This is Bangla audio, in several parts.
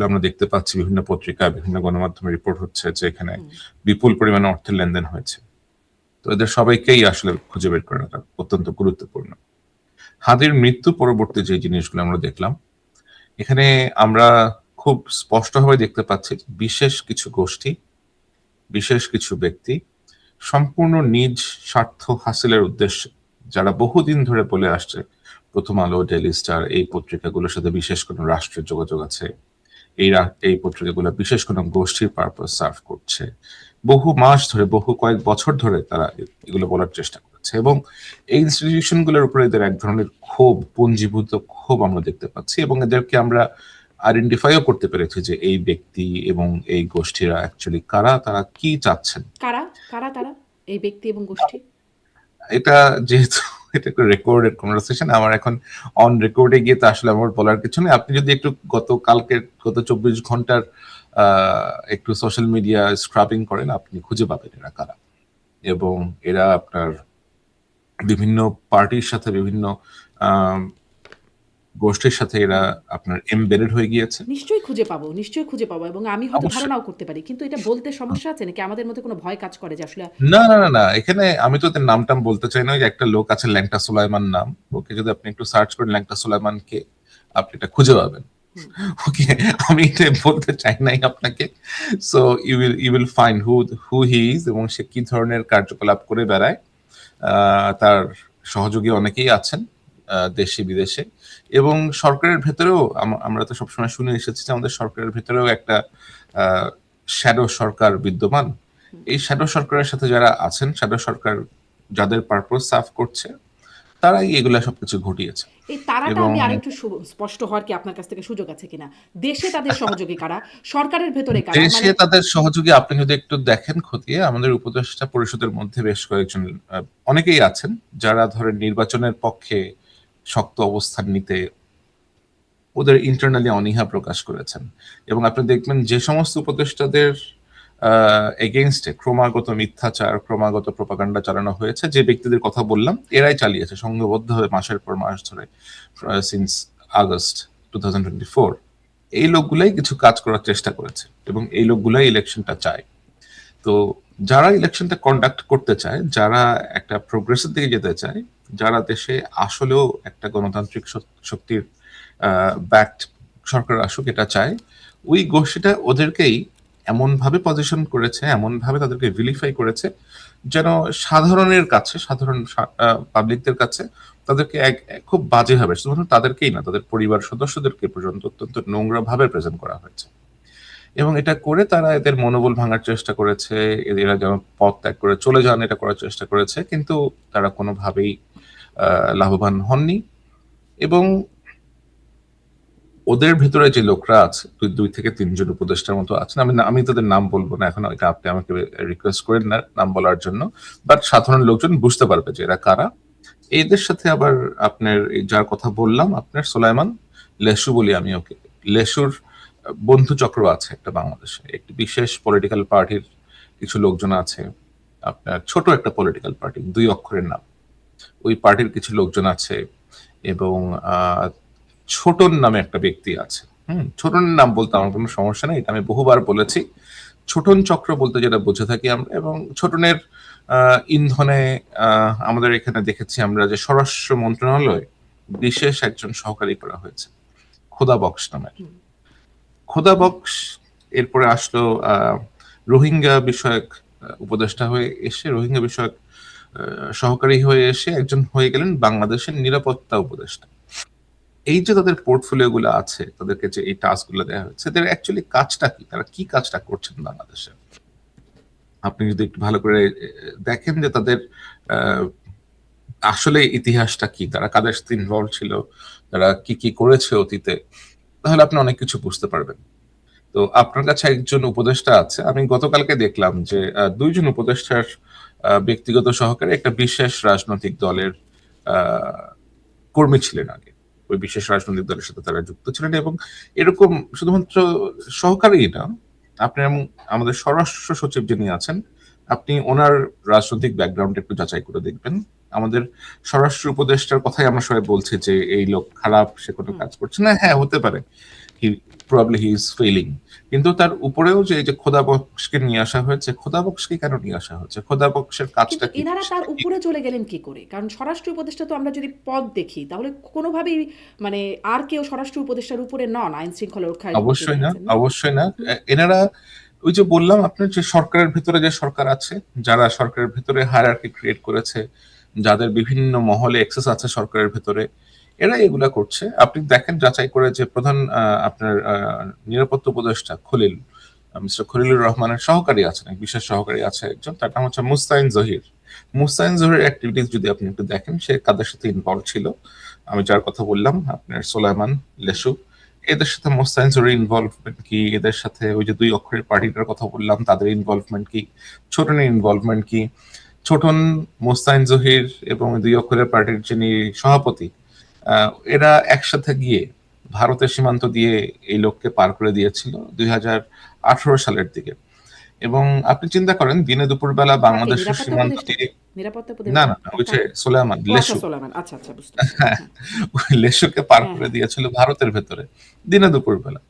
আমরা দেখতে পাচ্ছি বিভিন্ন পত্রিকা, বিভিন্ন গণমাধ্যমে রিপোর্ট হচ্ছে যে এখানে হুম। বিপুল পরিমাণে অর্থের লেনদেন হয়েছে। তো এদের সবাইকেই আসলে খুঁজে বের করাটা অত্যন্ত গুরুত্বপূর্ণ। হাদির মৃত্যু পরবর্তী যে জিনিসগুলো আমরা দেখলাম, এখানে আমরা খুব স্পষ্টভাবে দেখতে পাচ্ছি বিশেষ কিছু গোষ্ঠী, বিশেষ কিছু ব্যক্তি সম্পূর্ণ নিজ স্বার্থ হাসিলের উদ্দেশ্যে, যারা বহুদিন ধরে বলে আসছে, প্রথম আলো, ডেইলি স্টার এই পত্রিকাগুলোর সাথে বিশেষ কোনো রাষ্ট্রের যোগাযোগ আছে, এই পত্রিকাগুলো বিশেষ কোনো গোষ্ঠীর পারপাস সার্ভ করছে, বহু মাস ধরে, বহু কয়েক বছর ধরে তারা এগুলো বলার চেষ্টা করেছে, এবং এই ইনস্টিটিউশন গুলোর উপরে এদের এক ধরনের ক্ষোভ, পুঞ্জীভূত ক্ষোভ আমরা দেখতে পাচ্ছি, এবং এদেরকে আমরা আইডেন্টিফাইও করতে পেরেছি যে এই ব্যক্তি এবং এই গোষ্ঠীরা অ্যাকচুয়ালি কারা, তারা কি চাচ্ছেন। কারা কারা তারা এই ব্যক্তি এবং গোষ্ঠী? এটা যেহেতু এটা একটা রেকর্ডেড কনভারসেশন, আমার এখন অন রেকর্ডে গিয়ে তো আসলে আমার বলার কিছু নেই। আপনি যদি একটু গত 24 ঘন্টার একটু সোশ্যাল মিডিয়া স্ক্রাবিং করেন, আপনি খুঁজে পাবেন এরা কারা, এবং এরা আপনার বিভিন্ন পার্টির সাথে, বিভিন্ন আহ, গোষ্ঠীর সাথে এরা আপনার এমবেডেড হয়ে গিয়েছে। নিশ্চয়ই খুঁজে পাবো, নিশ্চয়ই খুঁজে পাবো, এবং আমি হয়তো অবশ্যই। ধারণাও করতে পারি, কিন্তু এটা বলতে সমস্যা আছে নাকি? আমাদের মধ্যে কোনো ভয় কাজ করে যে আসলে না, না, না, না, এখানে আমি তো ওদের নামটাম বলতে চাই না। ওই যে একটা লোক আছে ল্যাংটা সুলাইমান নাম, ওকে যদি আপনি একটু সার্চ করেন ল্যাংটা সুলাইমানকে, আপনি এটা খুঁজে পাবেন। হুম, ওকে, আমি এটা বলতে চাই নাই আপনাকে। So you will find who he is, এবং সে কি ধরনের কার্যকলাপ করে বেড়ায়। তার সহযোগী অনেকেই আছেন, দেশে বিদেশে, এবং সরকারের ভেতরেও আমরা তো সবসময় শুনে এসেছি যে আমাদের সরকারের ভেতরেও একটা শ্যাডো সরকার বিদ্যমান। হুম। এই শ্যাডো সরকারের সাথে যারা আছেন, শ্যাডো সরকার যাদের পারপোজ সার্ভ করছে, তারাই এগুলা সবকিছু ঘটিয়েছে। এই তারাটা এবং আমি আরেকটু স্পষ্ট হওয়ার কি আপনার কাছ থেকে সুযোগ আছে কিনা? দেশে তাদের সহযোগী কারা? সরকারের ভেতরে কারা? দেশে মানে তাদের সহযোগী আপনি যদি একটু দেখেন খতিয়ে, আমাদের উপদেষ্টা পরিষদের মধ্যে বেশ কয়েকজন, অনেকেই আছেন যারা ধরেন নির্বাচনের পক্ষে শক্ত অবস্থান নিতে ওদের ইন্টারনালি অনীহা প্রকাশ করেছেন, এবং আপনি দেখবেন যে সমস্ত উপদেষ্টাদের এগেইনস্টে ক্রমাগত মিথ্যাচার, ক্রমাগত প্রপাগান্ডা চালানো হয়েছে, যে ব্যক্তিদের কথা বললাম এরাই চালিয়েছে সংঘবদ্ধভাবে মাসের পর মাস ধরে, সিন্স আগস্ট 2024। এই লোকগুলাই কিছু কাজ করার চেষ্টা করেছে, এবং এই লোকগুলাই ইলেকশনটা চায়। তো যারা ইলেকশনটা কন্ডাক্ট করতে চায়, যারা একটা প্রোগ্রেসের দিকে যেতে চায়, যারা দেশে আসলেও একটা গণতান্ত্রিক শক্তির ব্যাকড সরকার আসুক এটা চায়, ওই গোষ্ঠীটা ওদেরকেই এমন ভাবে পজিশন করেছে, এমন ভাবে তাদেরকে ভিলিফাই করেছে, যেন সাধারণের কাছে, সাধারণ পাবলিকদের কাছে তাদেরকে খুব বাজে ভাবে, শুধুমাত্র তাদেরকেই না, তাদের পরিবার সদস্যদেরকে পর্যন্ত অত্যন্ত নোংরা ভাবে প্রেজেন্ট করা হয়েছে। এবং এটা করে তারা এদের মনোবল ভাঙার চেষ্টা করেছে, এরা যেন পথ ত্যাগ করে চলে যান এটা করার চেষ্টা করেছে, কিন্তু তারা কোনোভাবেই লাভবান হননি। এবং ওদের ভেতরে যে লোকরা আছে, 2 থেকে 3 জন উপদেষ্টার মতো আছেন, আমি তাদের নাম বলবো না এখন, এটা আপনি আমাকে রিকোয়েস্ট করেন না নাম বলার জন্য, বাট সাধারণ লোকজন বুঝতে পারবে যে এরা কারা। এদের সাথে আবার আপনার যার কথা বললাম, আপনার সোলাইমান লেসু বলি আমি ওকে, লেসুর বন্ধু চক্র আছে একটা বাংলাদেশে, একটি বিশেষ পলিটিক্যাল পার্টির কিছু লোকজন আছে, আপনার ছোট একটা পলিটিক্যাল পার্টি, 2 অক্ষরের নাম, ওই পার্টির কিছু লোকজন আছে, এবং ছোটন নামে একটা ব্যক্তি আছে। ছোটনের নাম বলতে আমার কোনো সমস্যা নেই, এটা আমি বহুবার বলেছি। ছোটন চক্র বলতে যেটা বুঝে থাকি আমরা, এবং ছোটনের ইন্ধনে আমাদের এখানে দেখেছি আমরা যে স্বরাষ্ট্র মন্ত্রণালয় বিশেষ একজন সহকারী করা হয়েছে, খোদা বক্স নামের। খোদা বক্স এরপরে আসলো রোহিঙ্গা বিষয়ক উপদেষ্টা হয়ে এসে, রোহিঙ্গা বিষয়ক সহকারী হয়ে এসে একজন হয়ে গেলেন বাংলাদেশের নিরাপত্তা উপদেষ্টা। এই যে তাদের পোর্টফোলিও গুলো আছে, তাদেরকে যে এই টাস্ক গুলো দেওয়া হয়েছে, তাদের অ্যাকচুয়ালি কাজটা কি, তারা কি কাজটা করছেন বাংলাদেশে, আপনি যদি একটু ভালো করে দেখেন যে তাদের আসলে ইতিহাসটা কি, তারা কাদের সাথে ইনভলভ ছিল, তারা কি কি করেছে অতীতে, তাহলে আপনি অনেক কিছু বুঝতে পারবেন। তো আপনার কাছে একজন উপদেষ্টা আছে, আমি গতকালকে দেখলাম যে 2 জন উপদেষ্টার ব্যক্তিগত সহকারে একটা বিশেষ রাজনৈতিক দলের কর্মী ছিলেন আগে, ওই বিশেষ রাজনৈতিক দলের সাথে তারা যুক্ত ছিলেন, এবং এরকম শুধুমাত্র সহকারী না, আপনি আমাদের স্বরাষ্ট্র সচিব যিনি আছেন, আপনি ওনার রাজনৈতিক ব্যাকগ্রাউন্ড একটু যাচাই করে দেখবেন। আমাদের স্বরাষ্ট্র উপদেষ্টার কথাই আমরা সবাই বলছি যে এই লোক খারাপ, সে কোনো কাজ করছে না, হ্যাঁ হতে পারে, প্রবাবলি হি ইজ ফেইলিং। কিন্তু তার উপরেও যে এই যে খোদা বক্সকে নিয়ে আসা হয়েছে, খোদা বক্সকে কেন নিয়ে আসা হয়েছে, খোদা বক্সের কিন্তু কাজটা কি? এনারা তার উপরে চলে গেলেন কি করে? কারণ স্বরাষ্ট্র উপদেষ্টা তো আমরা যদি পদ দেখি তাহলে কোনোভাবেই মানে আর কেউ স্বরাষ্ট্র উপদেষ্টার উপরে নন আইন শৃঙ্খলা রক্ষায় যিনি অবশ্যই না, আছেন, না? অবশ্যই না। হুম, এনারা ওই যে বললাম আপনার, যে সরকারের ভিতরে যে সরকার আছে, যারা সরকারের ভিতরে হায়ারার্কি ক্রিয়েট করেছে, যাদের বিভিন্ন মহলে এক্সেস আছে সরকারের ভিতরে, এরা এগুলা করছে। আপনি দেখেন যাচাই করে যে প্রধান আপনার নিরাপত্তা উপদেষ্টা খলিল, মিস্টার খলিলুর রহমানের সহকারী আছেন, এক বিশেষ সহকারী আছে একজন, তার নাম হচ্ছে মুস্তাইন জহির। মুস্তাইন জহির অ্যাক্টিভিটিস যদি আপনি একটু দেখেন, সে কাদের সাথে ইনভলভ ছিল, আমি যার কথা বললাম আপনার সোলাইমান, লেসু, এদের সাথে মোস্তাইন জহির ইনভলভমেন্ট কি, এদের সাথে ওই যে দুই অক্ষরের পার্টিটার কথা বললাম তাদের ইনভলভমেন্ট কি, ছোটনের ইনভলভমেন্ট কি, ছোটন, মোস্তাইন জহির এবং দুই অক্ষরের পার্টির যিনি সভাপতি, এরা একসাথে গিয়ে ভারতের সীমান্ত দিয়ে এই লোককে পার করে দিয়েছিল 2018 সালের দিকে। এবং আপনি চিন্তা করেন দিনে দুপুর বেলা কাকে? বাংলাদেশের নিরাপত্তা সীমান্ত উপদেষ্টা? দিয়ে, নিরাপত্তা না উপদেষ্টা? না না, ওই যে কাকে? সোলাইমান, ও আচ্ছা, লেসু, সোলায়মান। আচ্ছা, আচ্ছা, বুঝতে পেরেছি। হ্যাঁ, হ্যাঁ, ওই লেসুকে পার হ্যাঁ, করে হ্যাঁ। দিয়েছিল ভারতের ভেতরে দিনে দুপুর বেলা।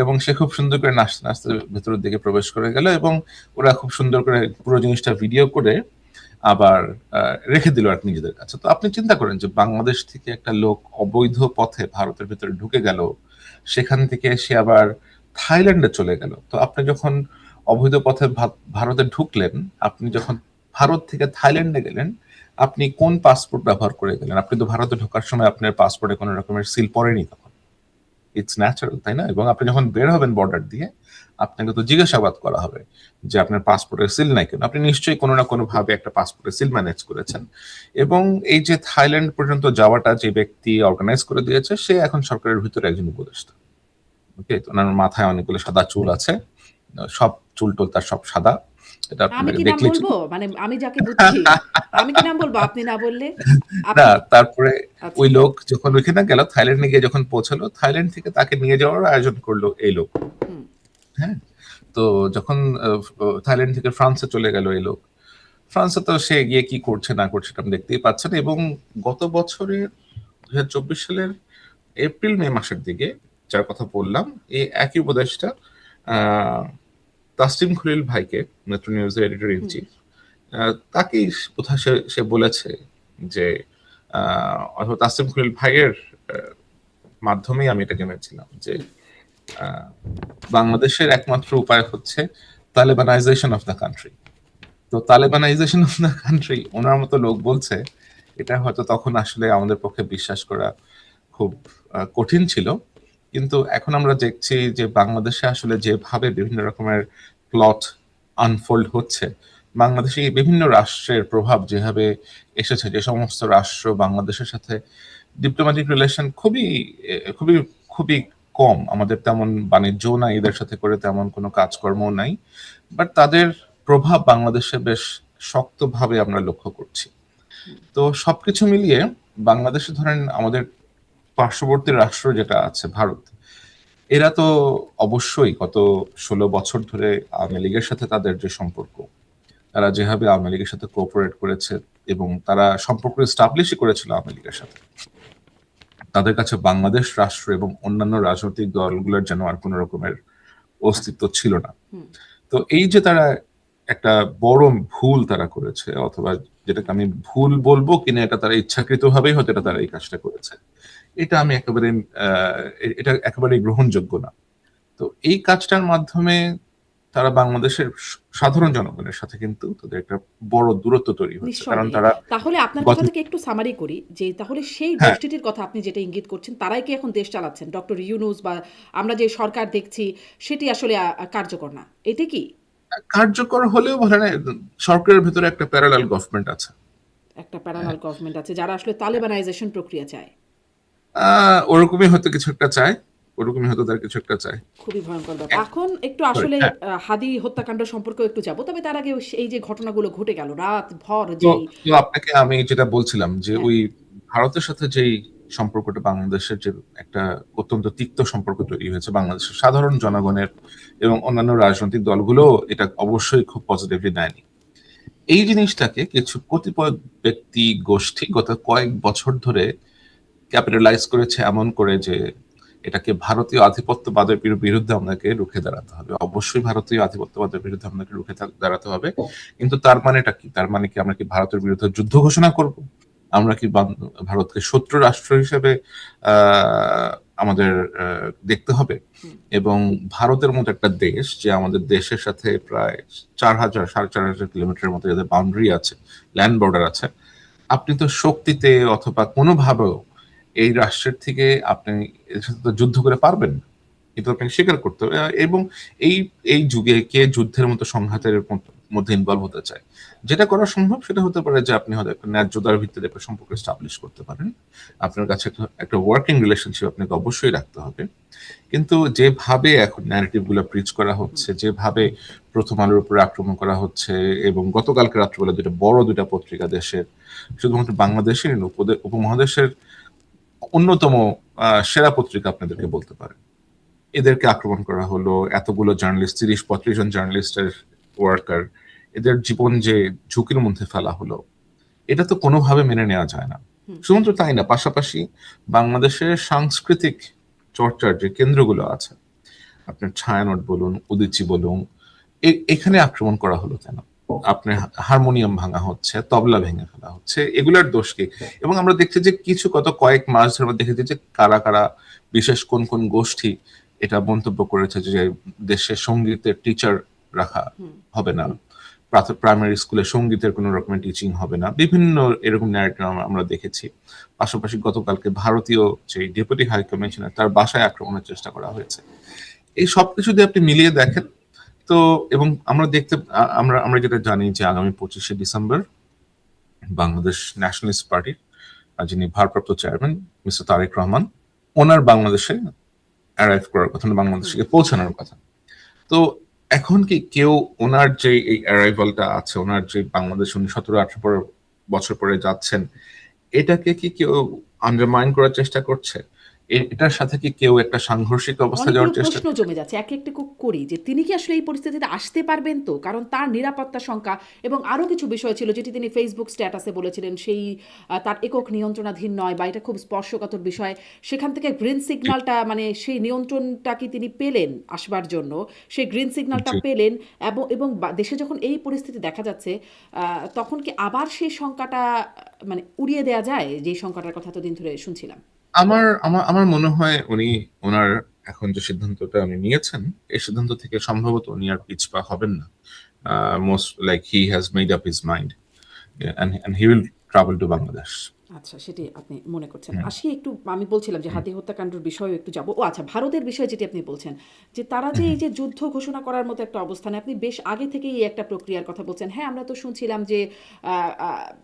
এবং সে খুব সুন্দর করে নাচতে নাচতে ভেতরের দিকে প্রবেশ করে গেল, এবং ওরা খুব সুন্দর করে পুরো জিনিসটা ভিডিও করে আবার রেখে দিল আর কি নিজেদের কাছে। তো আপনি চিন্তা করেন যে বাংলাদেশ থেকে একটা লোক অবৈধ পথে ভারতের ভিতরে ঢুকে গেল, সেখান থেকে সে আবার থাইল্যান্ডে চলে গেল। তো আপনি যখন অবৈধ পথে ভারতে ঢুকলেন, আপনি যখন ভারত থেকে থাইল্যান্ডে গেলেন, আপনি কোন পাসপোর্ট ব্যবহার করে গেলেন? আপনি তো ভারতে ঢোকার সময় আপনার পাসপোর্টে কোনো রকমের সিল পড়েনি তখন, ইটস ন্যাচারাল, তাই না? এবং আপনি যখন বের হবেন বর্ডার দিয়ে, আপনাকে তো জিজ্ঞাসাবাদ করা হবে যে আপনার পাসপোর্টের সিল নাই কেন। আপনি নিশ্চয়ই কোনো না কোনো ভাবে একটা পাসপোর্টের সিল ম্যানেজ করেছেন। এবং এই যে থাইল্যান্ড পর্যন্ত যাওয়াটা যে ব্যক্তি অর্গানাইজ করে দিয়েছে, সে এখন সরকারের ভিতরে একজন উপদেষ্টা। ওকে, তো ওনার মাথায় অনেকগুলো সাদা চুল আছে, সব চুল টুল তার সব সাদা, এটা আমি আপনাকে কি নাম দেখলে বলবো? মানে আমি যাকে বুঝছি, আমি কি নাম বলবো আপনি না বললে? না। আপনি তারপরে আচ্ছা, ওই লোক যখন ওইখানে গেল, থাইল্যান্ডে গিয়ে যখন পৌঁছালো, থাইল্যান্ড থেকে তাকে নিয়ে যাওয়ার আয়োজন করলো এই লোক। হুম, হ্যাঁ, তো যখন থাইল্যান্ড থেকে ফ্রান্সে চলে গেল এই লোক, ফ্রান্সে তো সে গিয়ে কি করছে না করছে এটা আপনি দেখতেই পাচ্ছেন। এবং গত বছরের 2024 সালের এপ্রিল মে মাসের দিকে, যার কথা বললাম, এই একই উপদেশটা আহ তাসলিম খলিল ভাইকে, মেট্রো নিউজের এডিটর ইন হুম, চিফ, তাকেই কোথায় সে সে বলেছে যে অথবা তাসলিম খলিল ভাইয়ের আহ, মাধ্যমেই আমি এটা জেনেছিলাম যে হুম। আহ, বাংলাদেশের একমাত্র উপায় হচ্ছে তালেবানাইজেশন অফ দ্য কান্ট্রি। তো তালেবানাইজেশন অফ দ্য কান্ট্রি ওনার মতো লোক বলছে, এটা হয়তো তখন আসলে আমাদের পক্ষে বিশ্বাস করা খুব কঠিন ছিল। কিন্তু এখন আমরা দেখছি যে বাংলাদেশে আসলে যেভাবে বিভিন্ন রকমের প্লট আনফোল্ড হচ্ছে, বাংলাদেশে এই বিভিন্ন রাষ্ট্রের প্রভাব যেভাবে এসেছে, যে সমস্ত রাষ্ট্র বাংলাদেশের সাথে ডিপ্লোম্যাটিক রিলেশন খুবই খুবই খুবই কম, আমাদের তেমন বাণিজ্য নাই এদের সাথে করে, তেমন কোনো কাজকর্ম নাই, বাট তাদের প্রভাব বাংলাদেশে বেশ শক্তভাবে আমরা লক্ষ্য করছি। তো সবকিছু মিলিয়ে বাংলাদেশে ধরেন আমাদের পার্শ্ববর্তী রাষ্ট্র যেটা আছে ভারত, এরা তো অবশ্যই গত 16 বছর ধরে আওয়ামী লীগের সাথে তাদের যে সম্পর্ক, তারা যেভাবে আওয়ামী লীগের সাথে কোঅপারেট করেছে এবং তারা সম্পর্ক এস্টাবলিশই করেছিল আওয়ামী লীগের সাথে, তাদের কাছে বাংলাদেশ রাষ্ট্র এবং অন্যান্য রাজনৈতিক দলগুলোর যেন আর কোনো রকমের অস্তিত্ব ছিল না। হুম। তো এই যে তারা একটা বড় ভুল তারা করেছে, অথবা যেটাকে আমি ভুল বলবো কিনা এটা তারা ইচ্ছাকৃত ভাবেই হয়তো এটা তারা এই কাজটা করেছে, এটা আমি একেবারে এটা একেবারে গ্রহণযোগ্য না। তো এই কাজটার মাধ্যমে তারা বাংলাদেশের সাধারণ জনগণের সাথে কিন্তু তাদের একটা বড় দূরত্ব তৈরি হচ্ছে, কারণ নিঃসন্দেহে। তারা তাহলে আপনার গত, কথা থেকে একটু সামারি করি যে তাহলে সেই হ্যাঁ, গোষ্ঠীটির কথা আপনি যেটা ইঙ্গিত করছেন তারাই কি এখন দেশ চালাচ্ছেন? ডক্টর ইউনূস বা আমরা যে সরকার দেখছি সেটি আসলে কার্যকর না। এটা কি? কার্যকর হলেও মানে সরকারের ভেতরে একটা প্যারালাল গভর্নমেন্ট আছে। একটা হ্যাঁ, প্যারালাল গভর্নমেন্ট আছে যারা আসলে তালেবানাইজেশন প্রক্রিয়া চায়। ওরকমই হয়তো কিছু একটা চায়, ওরকমই হয়তো তার কিছু একটা চায়। খুবই ভয়ংকর ব্যাপার। এখন একটু Sorry, আসলে হ্যাঁ। হাদি হত্যাকাণ্ড সম্পর্কেও একটু যাব। তবে তার আগে এই যে ঘটনাগুলো ঘটে গেল রাতভর তো যেই তো আপনাকে আমি যেটা বলছিলাম যে হ্যাঁ, ওই ভারতের সাথে যেই সম্পর্কটা বাংলাদেশের, যে একটা অত্যন্ত তিক্ত সম্পর্ক তৈরি হয়েছে বাংলাদেশের সাধারণ জনগণের এবং অন্যান্য রাজনৈতিক দলগুলো এটা অবশ্যই খুব পজিটিভলি নেয়নি। এই জিনিসটাকে কিছু কতিপয় ব্যক্তি গোষ্ঠী গত কয়েক বছর ধরে ক্যাপিটালাইজ করেছে এমন করে যে এটাকে ভারতীয় আধিপত্যবাদের বিরুদ্ধে আপনাকে রুখে দাঁড়াতে হবে। অবশ্যই ভারতীয় আধিপত্যবাদের বিরুদ্ধে আপনাকে রুখে দাঁড়াতে হবে, কিন্তু তার মানেটা কি? তার মানে কি আমরা কি ভারতের বিরুদ্ধে যুদ্ধ ঘোষণা করব? আমরা কি ভারতকে শত্রু রাষ্ট্র হিসেবে আমাদের দেখতে হবে? এবং ভারতের মতো একটা দেশ, যে আমাদের দেশের সাথে প্রায় 4,000 কিলোমিটারের মতো যাদের বাউন্ডারি আছে, ল্যান্ড বর্ডার আছে, আপনি তো শক্তিতে অথবা কোনোভাবেও এই রাষ্ট্রের থেকে আপনি এর সাথে তো যুদ্ধ করে পারবেন না। এটা আপনাকে স্বীকার করতে হবে। এবং এই এই যুগে কে যুদ্ধের মতো সংঘাতের মধ্যে ইনভলভ হতে চায়? যেটা করা সম্ভব সেটা হতে পারে যে আপনি হয়তো একটা ন্যায্যতার ভিত্তিতে একটা সম্পর্ক এস্টাবলিশ করতে পারেন। আপনার কাছে একটা ওয়ার্কিং রিলেশনশিপ আপনাকে অবশ্যই রাখতে হবে। কিন্তু যেভাবে এখন ন্যারেটিভ গুলো প্রিচ করা হচ্ছে, যেভাবে প্রথম আলোর উপরে আক্রমণ করা হচ্ছে, এবং গতকালকে রাত্রিবেলা দুটা পত্রিকা দেশের, শুধুমাত্র বাংলাদেশের উপমহাদেশের অন্যতম সেরা পত্রিকা আপনাদেরকে বলতে পারে, এদেরকে আক্রমণ করা হলো। এতগুলো জার্নালিস্ট, 30-35 জন জার্নালিস্টের ওয়ার্কার, এদের জীবন যে ঝুঁকির মধ্যে ফেলা হলো, এটা তো কোনোভাবে মেনে নেওয়া যায় না। শুধুমাত্র তাই না, পাশাপাশি বাংলাদেশের সাংস্কৃতিক চর্চার যে কেন্দ্রগুলো আছে, আপনার ছায়ানট বলুন, উদীচী বলুন, এখানে আক্রমণ করা হলো কেন? আপনার হারমোনিয়াম ভাঙা হচ্ছে, তবলা ভেঙে ফেলা হচ্ছে, এগুলার দোষ কি? এবং আমরা দেখছি যে গত কয়েক মাস ধরে আমরা দেখেছি যে কারা কারা, বিশেষ কোন কোন গোষ্ঠী এটা মন্তব্য করেছে যে দেশে সঙ্গীতের টিচার রাখা হবে না, প্রাইমারি স্কুলে সঙ্গীতের কোনো রকমের টিচিং হবে না, বিভিন্ন এরকম ন্যারেটিভ আমরা দেখেছি। পাশাপাশি গতকালকে ভারতীয় যে ডেপুটি হাই কমিশনার, তার বাসায় আক্রমণের চেষ্টা করা হয়েছে। এই সবকিছু দিয়ে আপনি মিলিয়ে দেখেন তো, এবং আমরা যেটা জানি যে আগামী 25শে ডিসেম্বর বাংলাদেশ ন্যাশনালিস্ট পার্টির যিনি ভারপ্রাপ্ত চেয়ারম্যান মিস্টার তারেক রহমান, ওনার বাংলাদেশে অ্যারাইভ করার কথা, বাংলাদেশে পৌঁছানোর কথা। তো এখন কি কেউ ওনার যে এই অ্যারাইভালটা আছে, ওনার যে বাংলাদেশ উনি 17-18 বছর পরে যাচ্ছেন, এটাকে কি কেউ আন্ডারমাইন করার চেষ্টা করছে? এটার সাথে কি কেউ একটা সাংঘর্ষিক অবস্থায় যাওয়ার অনেকগুলো চেষ্টা প্রশ্ন জমে যাচ্ছে, এক একটা করি যে তিনি কি আসলে এই পরিস্থিতিতে আসতে পারবেন তো? কারণ তার নিরাপত্তা শঙ্কা এবং আরও কিছু বিষয় ছিল যেটি তিনি ফেসবুক স্ট্যাটাসে বলেছিলেন, সেই তার একক নিয়ন্ত্রণাধীন নয়, বা এটা খুব স্পর্শকাতর বিষয়। সেখান থেকে গ্রিন সিগন্যালটা, মানে সেই নিয়ন্ত্রণটা কি তিনি পেলেন আসবার জন্য? সেই গ্রিন সিগন্যালটা জি। পেলেন, এবং দেশে যখন এই পরিস্থিতি দেখা যাচ্ছে, তখন কি আবার সেই শঙ্কাটা মানে উড়িয়ে দেওয়া যায়, যেই শঙ্কাটার কথা এতদিন ধরে শুনছিলাম? আমার আমার আমার মনে হয় ওনার এখন যে সিদ্ধান্তটা উনি নিয়েছেন, এই সিদ্ধান্ত থেকে সম্ভবত উনি আর পিছপা হবেন না। Most like he has made up his mind, and he will travel to Bangladesh. আচ্ছা, সেটি আপনি মনে করছেন। আসি একটু, আমি বলছিলাম যে হাতি হত্যাকাণ্ডের বিষয়েও একটু যাব। ও আচ্ছা, ভারতের বিষয়ে যেটি আপনি বলছেন, যে তারা যে এই যে যুদ্ধ ঘোষণা করার মতো একটা অবস্থানে, আপনি বেশ আগে থেকেই এই একটা প্রক্রিয়ার কথা বলছেন। হ্যাঁ, আমরা তো শুনছিলাম যে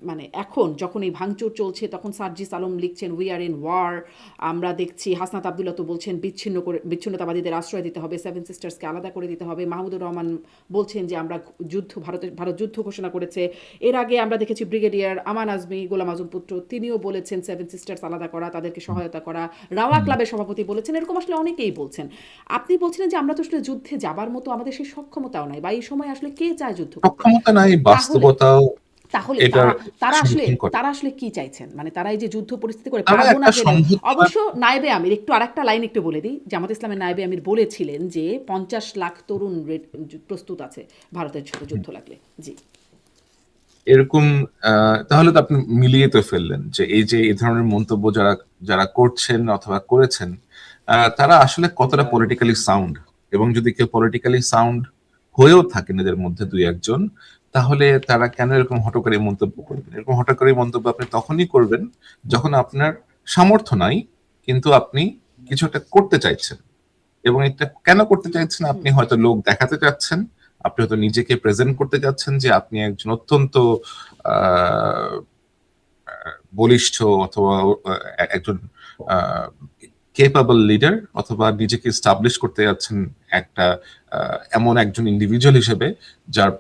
মানে এখন যখন এই ভাঙচুর চলছে, তখন সার্জিস আলম লিখছেন উই আর ইন ওয়ার। আমরা দেখছি হাসনাত আবদুল্লাহ তো বলছেন বিচ্ছিন্নতাবাদীদের আশ্রয় দিতে হবে, সেভেন সিস্টার্সকে আলাদা করে দিতে হবে। মাহমুদুর রহমান বলছেন যে আমরা ভারত যুদ্ধ ঘোষণা করেছে। এর আগে আমরা দেখেছি ব্রিগেডিয়ার আমান আজমি, গোলাম আজম পুত্র, তিনিও বলেছেন সেভেন সিস্টার্স আলাদা করা, তাদেরকে সহায়তা করা। রাওয়া ক্লাবের সভাপতি বলেছেন, এরকম আসলে অনেকেই বলছেন। আপনি বলছিলেন যে আমরা তো আসলে যুদ্ধে যাবার মতো আমাদের সেই সক্ষমতাও নাই, বা এই সময় আসলে কে চায় যুদ্ধ করতে? সক্ষমতা নাই, বাস্তবতাও তাহলে এটার তারা আসলে সমর্থন করে। তারা আসলে কি চাইছেন? মানে তারা এই যে যুদ্ধ পরিস্থিতি করে তারা পারবো না একটা গেলেও, সংহত, অবশ্য নায়েবে আমির, একটু আরেকটা লাইন একটু বলে দিই, জামাত ইসলামের নায়েবে আমির বলেছিলেন যে 50 লাখ তরুণ প্রস্তুত আছে ভারতের সাথে যুদ্ধ লাগলে। জি। এরকম তাহলে তো আপনি মিলিয়ে তো ফেললেন যে এই ধরনের মন্তব্য যারা যারা করছেন অথবা করেছেন, তারা আসলে কতটা পলিটিক্যালি সাউন্ড। এবং যদি কেউ পলিটিক্যালি সাউন্ড হয়েও থাকেন এদের মধ্যে দুই একজন, তাহলে তারা কেন এরকম হঠকারী মন্তব্য করবেন? এরকম হঠকারী মন্তব্য আপনি তখনই করবেন যখন আপনার সামর্থ্য নাই, কিন্তু আপনি কিছু একটা করতে চাইছেন। এবং এটা কেন করতে চাইছেন? আপনি হয়তো লোক দেখাতে চাচ্ছেন, আপনি হয়তো নিজেকে প্রেজেন্ট করতে চাচ্ছেন যে আপনি একজন অত্যন্ত আহ, বলিষ্ঠ, অথবা একজন কেপাবল লিডার, অথবা নিজেকে স্টাবলিশ করতে যাচ্ছেন একটা এমন একজন ইন্ডিভিজুয়াল হিসেবে যার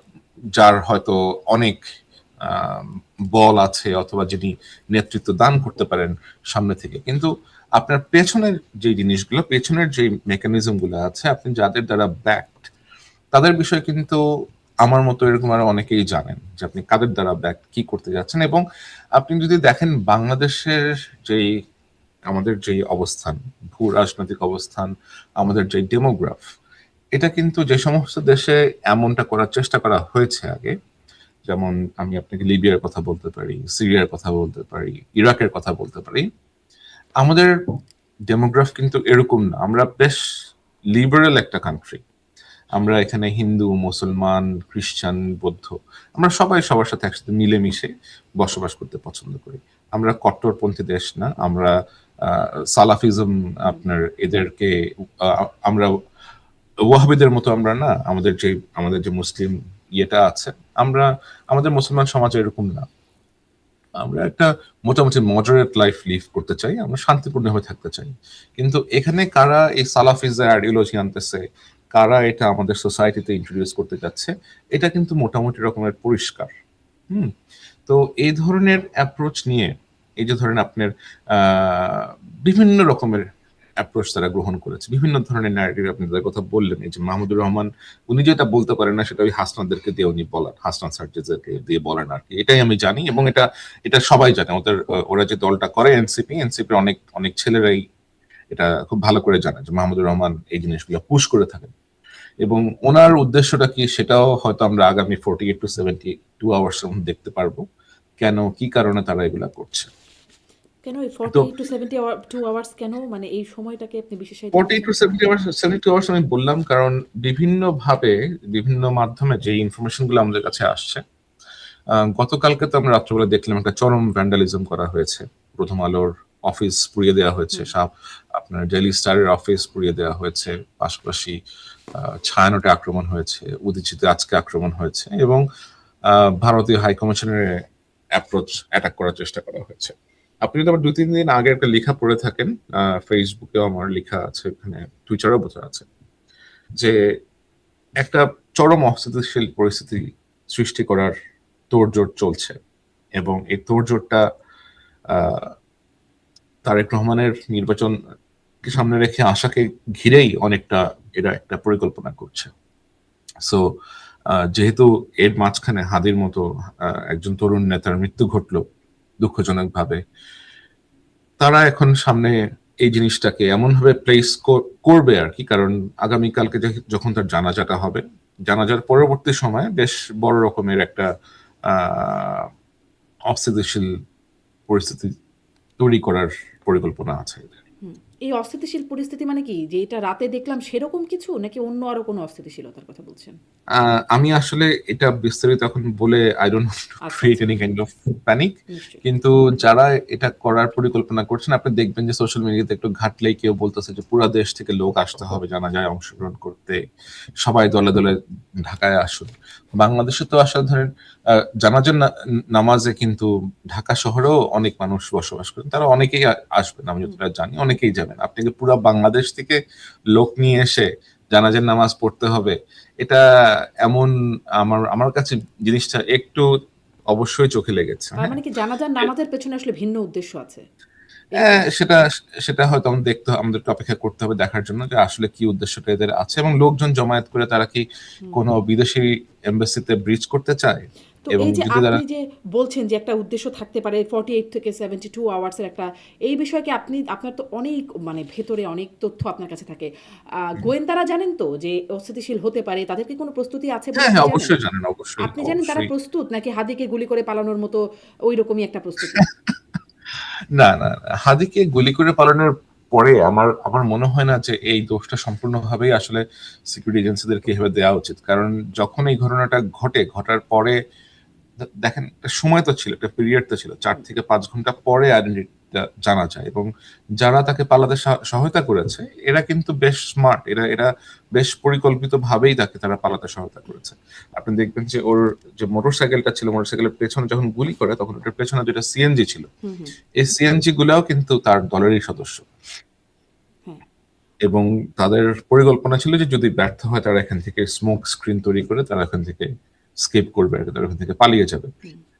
যার হয়তো অনেক বল আছে, অথবা যিনি নেতৃত্ব দান করতে পারেন সামনে থেকে। কিন্তু আপনার পেছনের যে জিনিসগুলো, পেছনের যে মেকানিজম গুলো আছে, আপনি যাদের দ্বারা ব্যাকড, তাদের বিষয়ে কিন্তু আমার মতো এরকম আরো অনেকেই জানেন যে আপনি কাদের দ্বারা ব্যাক কি করতে যাচ্ছেন। এবং আপনি যদি দেখেন বাংলাদেশের যে আমাদের যে অবস্থান, ভূ রাজনৈতিক অবস্থান, আমাদের যে ডেমোগ্রাফ, এটা কিন্তু যে সমস্ত দেশে এমনটা করার চেষ্টা করা হয়েছে আগে, যেমন আমি আপনাকে লিবিয়ার কথা বলতে পারি, সিরিয়ার কথা বলতে পারি, ইরাকের কথা বলতে পারি, আমাদের ডেমোগ্রাফ কিন্তু এরকম না। আমরা বেশ লিবারেল একটা কান্ট্রি। আমরা এখানে হিন্দু, মুসলমান, খ্রিস্টান, বৌদ্ধ, আমরা সবাই সবার সাথে একসাথে মিলেমিশে বসবাস করতে পছন্দ করি। আমরা কট্টরপন্থী দেশ না। আমরা সালাফিজম, আপনার এদেরকে আমরা ওয়াহাবিদের মতো আমরা না। আমাদের যে মুসলিম ইয়েটা আছে, আমরা আমাদের মুসলমান সমাজ এরকম না। আমরা একটা মোটামুটি মডারেট লাইফ লিভ করতে চাই, আমরা শান্তিপূর্ণভাবে থাকতে চাই। কিন্তু এখানে কারা এই সালাফিজের আইডিওলজি আনতেছে, কারা এটা আমাদের সোসাইটিতে ইন্ট্রোডিউস করতে যাচ্ছে, এটা কিন্তু মোটামুটি রকমের পরিষ্কার। হুম। তো এই ধরনের অ্যাপ্রোচ নিয়ে, এই যে ধরেন আপনার বিভিন্ন রকমের অ্যাপ্রোচ তারা গ্রহণ করেছে, বিভিন্ন ধরনের ন্যারেটিভ আপনি তাদের কথা বললেন। এই যে মাহমুদুর রহমান, উনি যেটা বলতে পারেন না সেটা ওই হাসনাদেরকে দিয়ে উনি বলেন, হাসনাত সার্জিসদেরকে দিয়ে বলেন আর কি। এটাই আমি জানি, এবং এটা সবাই জানে। ওরা যে দলটা করে এনসিপি অনেক অনেক ছেলেরাই এটা খুব ভালো করে জানে যে মাহমুদুর রহমান এই জিনিসগুলো পুশ করে থাকেন, এবং ওনার উদ্দেশ্যটা কি সেটাও হয়তো আমরা আগামী 48 to 72 আওয়ার্স এর মধ্যে দেখতে পারবো, কেন কি কারণে তারা এগুলা করছে। কেন এই তো 48 টু 72 আওয়ার্স কেন, মানে এই সময়টাকে আপনি বিশেষায়িত 48 to করছেন? 72 আওয়ার্স আমি বললাম কারণ বিভিন্ন ভাবে, বিভিন্ন মাধ্যমে যে ইনফরমেশন গুলো আমাদের কাছে আসছে। গতকালকে তো আমরা রাত্রবেলা দেখলাম একটা চরম ভ্যান্ডালিজম করা হয়েছে। প্রথম আলোর অফিস পুড়িয়ে দেওয়া হয়েছে, আপনার ডেইলি স্টারের অফিস পুড়িয়ে দেওয়া হয়েছে, পাশাপাশি ছায়ানটে আক্রমণ হয়েছে, উদীচিতে আজকে আক্রমণ হয়েছে, এবং ভারতীয় হাই কমিশনের অ্যাটাক করার চেষ্টা করা হয়েছে। আপনি যদি আবার 2-3 দিন আগে একটা লেখা পড়ে থাকেন, ফেসবুকেও আমার লেখা আছে, ওখানে টুইটারও বোঝা আছে, যে একটা চরম অস্থিতিশীল পরিস্থিতি সৃষ্টি করার তোড়জোড় চলছে, এবং এই তোড়জোড়টা তারেক রহমানের নির্বাচনকে সামনে রেখে আশাকে ঘিরেই অনেকটা এরা একটা পরিকল্পনা করছে। সো যেহেতু এর মাঝখানে হাদির মতো একজন তরুণ নেতার মৃত্যু ঘটলো দুঃখজনক ভাবে, তারা এখন সামনে এই জিনিসটাকে এমন ভাবে প্লেস করবে আর কি। কারণ আগামীকালকে যখন তার জানাজাটা হবে, জানাজার পরবর্তী সময়ে বেশ বড় রকমের একটা অস্থিতিশীল পরিস্থিতি তৈরি করার পরিকল্পনা আছে এদের। এই অস্থিতিশীল পরিস্থিতি মানে কি, যে এটা রাতে দেখলাম সেরকম কিছু, নাকি অন্য আরো কোনো অস্থিতিশীলতার কথা বলছেন? আমি আসলে এটা বিস্তারিত এখন বলে আই ডোন্ট আচ্ছা ক্রিয়েট আচ্ছা, এনি কাইন্ড অফ প্যানিক। নিশ্চয়ই। কিন্তু যারা এটা করার পরিকল্পনা করছেন, আপনি দেখবেন যে সোশ্যাল মিডিয়াতে একটু ঘাটলেই কেউ বলতেছে যে পুরা দেশ থেকে লোক আসতে হবে জানাজায় অংশগ্রহণ করতে, সবাই দলে দলে ঢাকায় আসুন। বাংলাদেশে তো আসলে ধরেন জানাজার নামাজে কিন্তু ঢাকা শহরেও অনেক মানুষ বসবাস করেন, তারা অনেকেই আসবেন, আমি যতটা জানি অনেকেই যাবেন। আপনি কি পুরা বাংলাদেশ থেকে লোক নিয়ে এসে জানাজার নামাজ পড়তে হবে, এটা এমন, আমার কাছে জিনিসটা একটু অবশ্যই চোখে লেগেছে। তার হ্যাঁ, মানে কি জানাজার নামাজের পেছনে আসলে ভিন্ন উদ্দেশ্য আছে, হ্যাঁ, এরকম? সেটা সেটা হয়তো আমাদেরকে অপেক্ষা করতে হবে দেখার জন্য যে আসলে কি উদ্দেশ্যটা এদের আছে, এবং লোকজন জমায়েত করে তারা কি কোনো বিদেশি এমবাসিতে ব্রিজ করতে চায়, তো এবং এই যে যদি তারা আপনি যে বলছেন যে একটা উদ্দেশ্য থাকতে পারে 48 থেকে 72 আওয়ার্সের একটা, এই বিষয়কে আপনার তো অনেক মানে ভেতরে অনেক তথ্য আপনার কাছে থাকে, গোয়েন্দারা জানেন তো যে অস্থিতিশীল হতে পারে, তাদেরকে কোনো প্রস্তুতি আছে বলে হ্যাঁ আপনি হ্যাঁ, জানেন? অবশ্যই জানেন, অবশ্যই আপনি জানেন তারা অবশ্যই। প্রস্তুত, নাকি হাদিকে গুলি করে পালানোর মতো ওই রকমই একটা প্রস্তুতি? না না না, হাদিকে গুলি করে পালানোর পরে আমার আমার মনে হয় না যে এই দোষটা সম্পূর্ণভাবেই আসলে সিকিউরিটি এজেন্সিদেরকে এভাবে দেওয়া উচিত। কারণ যখন এই ঘটনাটা ঘটার পরে দেখেন, একটা সময় তো ছিল, একটা পিরিয়ড তো ছিল, 4 থেকে 5 ঘন্টা পরে আইডেন্টিটিটা জানা যায়, এবং যারা তাকে পালাতে সহায়তা করেছে এরা কিন্তু বেশ স্মার্ট, এরা বেশ পরিকল্পিত ভাবেই তারা পালাতে সহায়তা করেছে। আপনি দেখবেন যে ওর যে মোটরসাইকেলটা ছিল, মোটরসাইকেলের পেছনে যখন গুলি করে তখন ওটার পেছনে যেটা সিএনজি ছিল, হুম হুম, এই সিএনজি গুলাও কিন্তু তার দলেরই সদস্য, হ্যাঁ। এবং তাদের পরিকল্পনা ছিল যে যদি ব্যর্থ হয় তারা এখান থেকে স্মোক স্ক্রিন তৈরি করে তারা এখান থেকে স্কেপ করবে, তারা এখান থেকে পালিয়ে যাবে।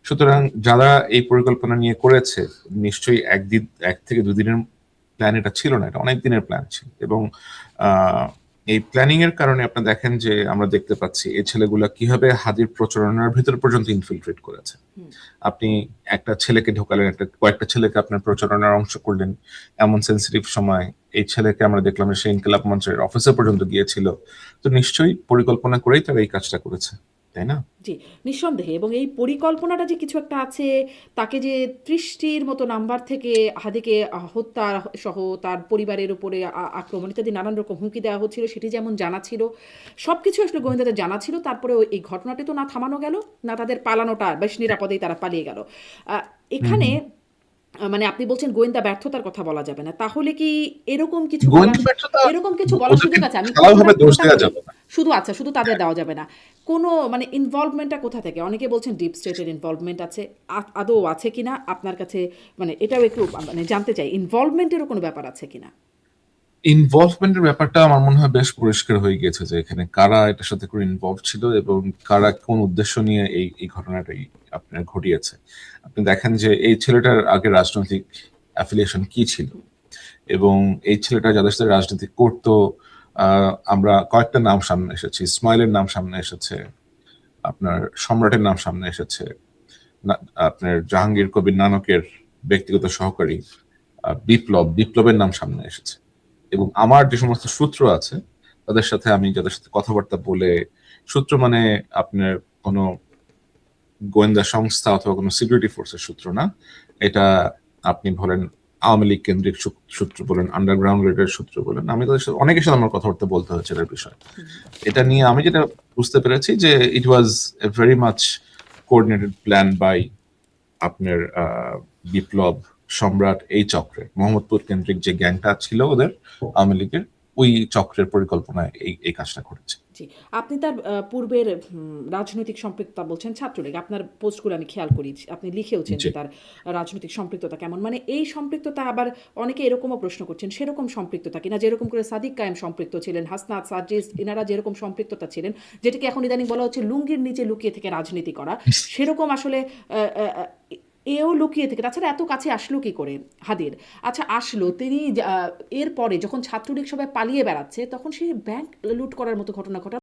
সুতরাং যারা এই পরিকল্পনা নিয়ে করেছে, নিশ্চয়ই 1 থেকে 2 দিনের প্ল্যান এটা ছিল না, এটা অনেক দিনের প্ল্যান ছিল। এবং এই প্ল্যানিং এর কারণে আপনি দেখেন যে আমরা দেখতে পাচ্ছি এই ছেলেগুলা কিভাবে হাদির প্রচারণার ভিতর পর্যন্ত ইনফিলট্রেট করেছে। হুম। আপনি একটা ছেলেকে ঢোকালেন, কয়েকটা ছেলেকে আপনার প্রচারণার অংশ করলেন এমন সেন্সিটিভ সময়। এই ছেলেকে আমরা দেখলাম যে সে ইনকিলাব মঞ্চের অফিসে পর্যন্ত গিয়েছিল। তো নিশ্চয়ই পরিকল্পনা করেই তারা এই কাজটা করেছে, তাই না? জি, নিঃসন্দেহে। এবং এই পরিকল্পনাটা যে কিছু একটা আছে, তাকে যে ৩০টির মতো নাম্বার থেকে হাদিকে হত্যা সহ তার পরিবারের উপরে আক্রমণ ইত্যাদি নানান রকম হুমকি দেওয়া হচ্ছিল, সেটি যেমন জানা ছিল। সবকিছু আসলে গোয়েন্দাদের জানা ছিল। তারপরে এই ঘটনাটি তো না থামানো গেল, না তাদের পালানোটা বেশ নিরাপদেই তারা পালিয়ে গেল। হুম এখানে হুম। মানে আপনি বলছেন গোয়েন্দা ব্যর্থতার কথা বলা যাবে না। তাহলে কি এরকম কিছু গোয়েন্দা ব্যর্থতা, এরকম কিছু বলার ওদেরকে সুযোগ আছে? আমি ঢালাওভাবে দোষ পুরোটা দেওয়া বলি। যাবে না। শুধু আচ্ছা, শুধু তাদের দেওয়া যাবে না। কোনো মানে ইনভলভমেন্টটা কোথা থেকে? অনেকে বলছেন ডিপ স্টেটের ইনভলভমেন্ট আছে। আদৌ আছে কিনা আপনার কাছে, মানে এটাও একটু মানে জানতে চাই। ইনভলভমেন্টেরও কোনো ব্যাপার আছে কিনা? ইনভলভমেন্টের ব্যাপারটা আমার মনে হয় বেশ পরিষ্কার হয়ে গেছে যে এখানে কারা এটার সাথে করে ইনভলভ ছিল এবং কারা কোন উদ্দেশ্য নিয়ে এই ঘটনাটাই আপনার ঘটিয়েছে। আপনি দেখেন যে এই ছেলেটার আগে রাজনৈতিক অ্যাফিলিয়েশন কি ছিল এবং এই ছেলেটা যাদের সাথে রাজনীতি করতো, আমরা কয়েকটা নাম সামনে এসেছে। ইসমাইলের নাম সামনে এসেছে, আপনার সম্রাটের নাম সামনে এসেছে, আপনার জাহাঙ্গীর কবির নানকের ব্যক্তিগত সহকারী বিপ্লবের নাম সামনে এসেছে। এবং আমার যে সমস্ত সূত্র আছে তাদের সাথে, আমি যাদের সাথে কথাবার্তা বলে, সূত্র মানে আপনার কোনো গোয়েন্দা সংস্থা অথবা কোনো সিকিউরিটি ফোর্সের সূত্র না, এটা আপনি বলেন আওয়ামী লীগ কেন্দ্রিক সূত্র বলেন, আন্ডারগ্রাউন্ড রেডের সূত্র বলেন, আমি তাদের সাথে অনেকের সাথে আমার কথাবার্তা বলতে হচ্ছে এটার বিষয়ে। এটা নিয়ে আমি যেটা বুঝতে পেরেছি যে it was a very much coordinated plan by আপনার বিপ্লব, সম্রাট, এই চক্রে মোহাম্মদপুর কেন্দ্রিক যে গ্যাংটা ছিল ওদের আওয়ামী লীগের, ওই চক্রের পরিকল্পনায় এই কাজটা করেছে। জি, আপনি তার পূর্বের রাজনৈতিক সম্পৃক্ততা বলছেন ছাত্রলীগ। আপনার পোস্টগুলো আমি খেয়াল করি। আপনি লিখেওছেন জি। যে তার রাজনৈতিক সম্পৃক্ততা কেমন। মানে এই সম্পৃক্ততা আবার অনেকে এরকমও প্রশ্ন করছেন, সেরকম সম্পৃক্ততা কিনা যেরকম করে সাদিক কায়েম সম্পৃক্ত ছিলেন, হাসনাত, সার্জিস এনারা যেরকম সম্পৃক্ততা ছিলেন, যেটাকে এখন ইদানিং বলা হচ্ছে লুঙ্গির নিচে লুকিয়ে থেকে রাজনীতি করা। সেরকম আসলে আ আ আ এও লুকিয়ে থেকে, তাছাড়া এত কাছে আসলো কি করে হাদির? আচ্ছা আসলো, তিনি এরপরে যখন ছাত্রলীগ সবাই পালিয়ে বেড়াচ্ছে, তখন সে ব্যাংক লুট করার মতো ঘটনা ঘটালো।